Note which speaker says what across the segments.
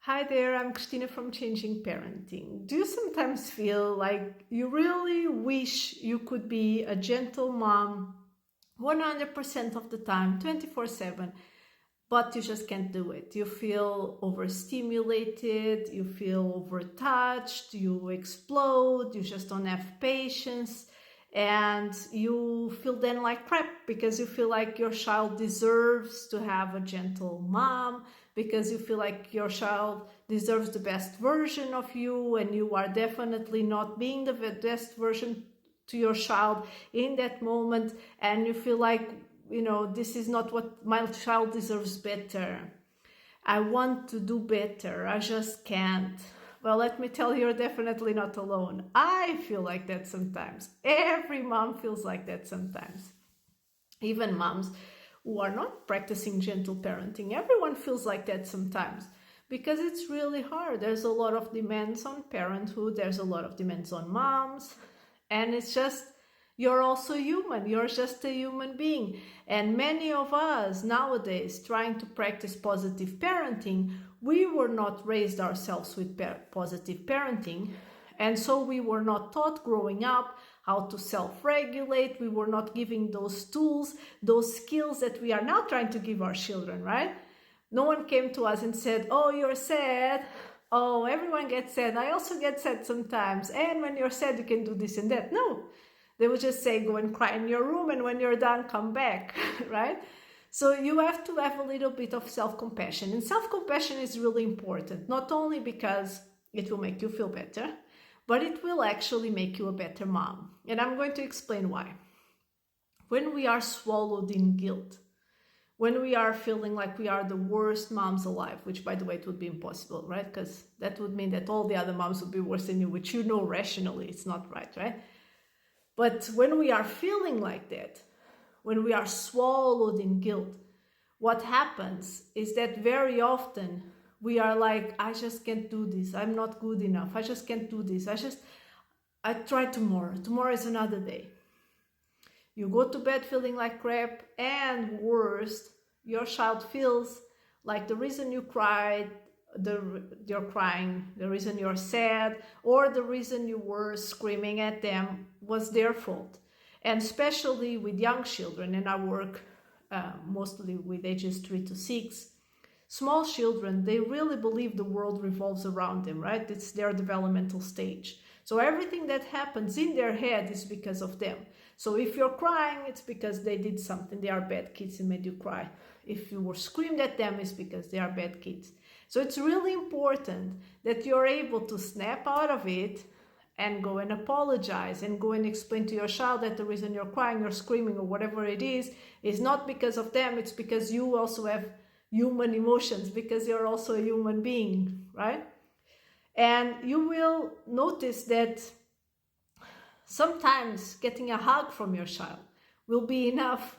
Speaker 1: Hi there, I'm Christina from Changing Parenting. Do you sometimes feel like you really wish you could be a gentle mom 100% of the time, 24/7, but you just can't do it? You feel overstimulated, you feel overtouched, you explode, you just don't have patience, and you feel then like crap because you feel like your child deserves to have a gentle mom, because you feel like your child deserves the best version of you, and you are definitely not being the best version to your child in that moment, and you feel like, this is not what my child deserves. Better. I want to do better. I just can't. Well, let me tell you, you're definitely not alone. I feel like that sometimes. Every mom feels like that sometimes. Even moms who are not practicing gentle parenting, everyone feels like that sometimes because it's really hard. There's a lot of demands on parenthood, there's a lot of demands on moms, and it's just, you're also human, you're just a human being. And many of us nowadays trying to practice positive parenting, we were not raised ourselves with positive parenting, and so we were not taught growing up how to self-regulate. We were not giving those tools, those skills that we are now trying to give our children, right? No one came to us and said, oh, you're sad. Oh, everyone gets sad. I also get sad sometimes. And when you're sad, you can do this and that. No, they would just say, go and cry in your room, and when you're done, come back, right? So you have to have a little bit of self-compassion. And self-compassion is really important, not only because it will make you feel better, but it will actually make you a better mom. And I'm going to explain why. When we are swallowed in guilt, when we are feeling like we are the worst moms alive, which, by the way, it would be impossible, right? Because that would mean that all the other moms would be worse than you, which rationally it's not right? But when we are feeling like that, when we are swallowed in guilt, what happens is that very often we are like, I just can't do this. I'm not good enough. I just can't do this. I try tomorrow. Tomorrow is another day. You go to bed feeling like crap, and worst, your child feels like the reason you cried, you're crying, the reason you're sad, or the reason you were screaming at them was their fault. And especially with young children, and I work mostly with ages 3 to 6, small children, they really believe the world revolves around them, right? It's their developmental stage. So everything that happens in their head is because of them. So if you're crying, it's because they did something. They are bad kids and made you cry. If you were screamed at them, it's because they are bad kids. So it's really important that you're able to snap out of it and go and apologize and go and explain to your child that the reason you're crying or screaming or whatever it is not because of them. It's because you also have human emotions, because you're also a human being, right? And you will notice that sometimes getting a hug from your child will be enough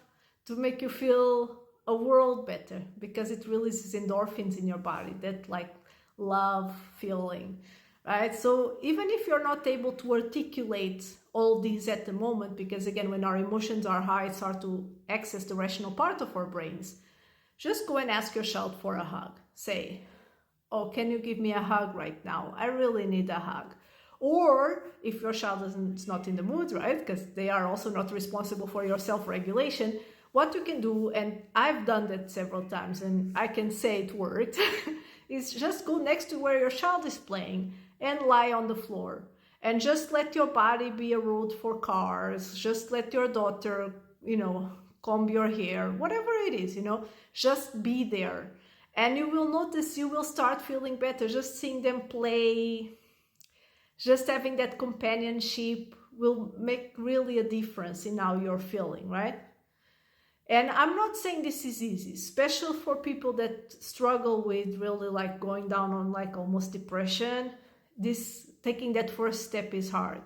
Speaker 1: to make you feel a world better, because it releases endorphins in your body, that like love feeling, right? So even if you're not able to articulate all these at the moment, because again, when our emotions are high, it's hard to access the rational part of our brains, just go and ask your child for a hug. Say, oh, can you give me a hug right now? I really need a hug. Or if your child is not in the mood, right, because they are also not responsible for your self-regulation, what you can do, and I've done that several times and I can say it worked, is just go next to where your child is playing and lie on the floor. And just let your body be a road for cars. Just let your daughter, comb your hair, whatever it is, just be there. And you will notice you will start feeling better. Just seeing them play, just having that companionship will make really a difference in how you're feeling, right? And I'm not saying this is easy, especially for people that struggle with really like going down on like almost depression. Taking that first step is hard.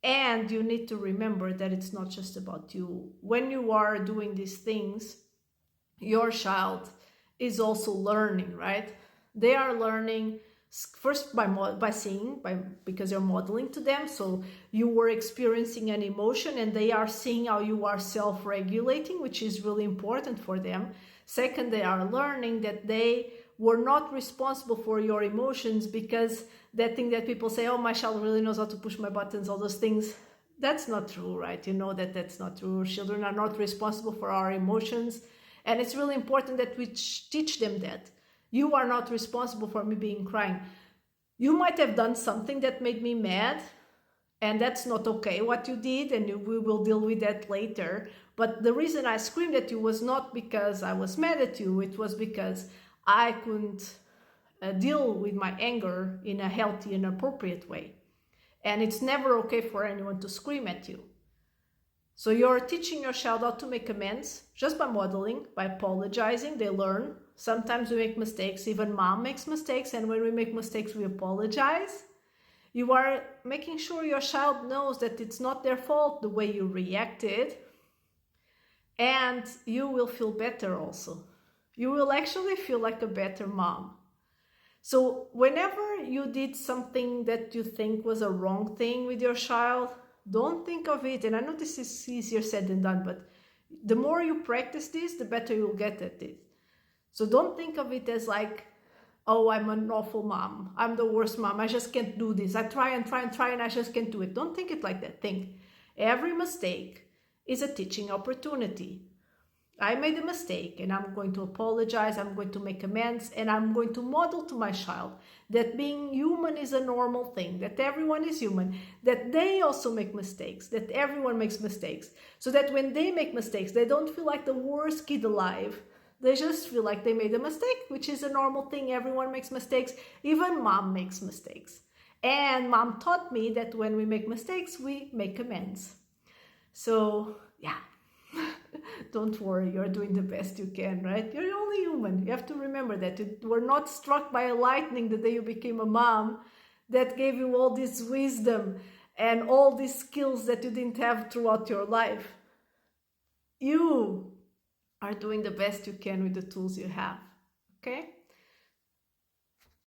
Speaker 1: And you need to remember that it's not just about you. When you are doing these things, your child is also learning, right? They are learning first by seeing, because you're modeling to them. So you were experiencing an emotion and they are seeing how you are self-regulating, which is really important for them. Second, they are learning that they were not responsible for your emotions, because that thing that people say, oh, my child really knows how to push my buttons, all those things, that's not true, right? You know that that's not true. Children are not responsible for our emotions. And it's really important that we teach them that. You are not responsible for me being crying. You might have done something that made me mad, and that's not okay what you did, and we will deal with that later. But the reason I screamed at you was not because I was mad at you. It was because I couldn't deal with my anger in a healthy and appropriate way. And it's never okay for anyone to scream at you. So you're teaching your child how to make amends just by modeling, by apologizing. They learn. Sometimes we make mistakes. Even mom makes mistakes. And when we make mistakes, we apologize. You are making sure your child knows that it's not their fault the way you reacted. And you will feel better also. You will actually feel like a better mom. So whenever you did something that you think was a wrong thing with your child, don't think of it, and I know this is easier said than done, but the more you practice this, the better you'll get at it. So don't think of it as like, oh, I'm an awful mom. I'm the worst mom. I just can't do this. I try and try and try and I just can't do it. Don't think it like that. Think every mistake is a teaching opportunity. I made a mistake and I'm going to apologize, I'm going to make amends, and I'm going to model to my child that being human is a normal thing, that everyone is human, that they also make mistakes, that everyone makes mistakes, so that when they make mistakes, they don't feel like the worst kid alive. They just feel like they made a mistake, which is a normal thing. Everyone makes mistakes. Even mom makes mistakes. And mom taught me that when we make mistakes, we make amends. So, yeah. Don't worry, you're doing the best you can, right? You're only human. You have to remember that. You were not struck by a lightning the day you became a mom that gave you all this wisdom and all these skills that you didn't have throughout your life. You are doing the best you can with the tools you have, okay?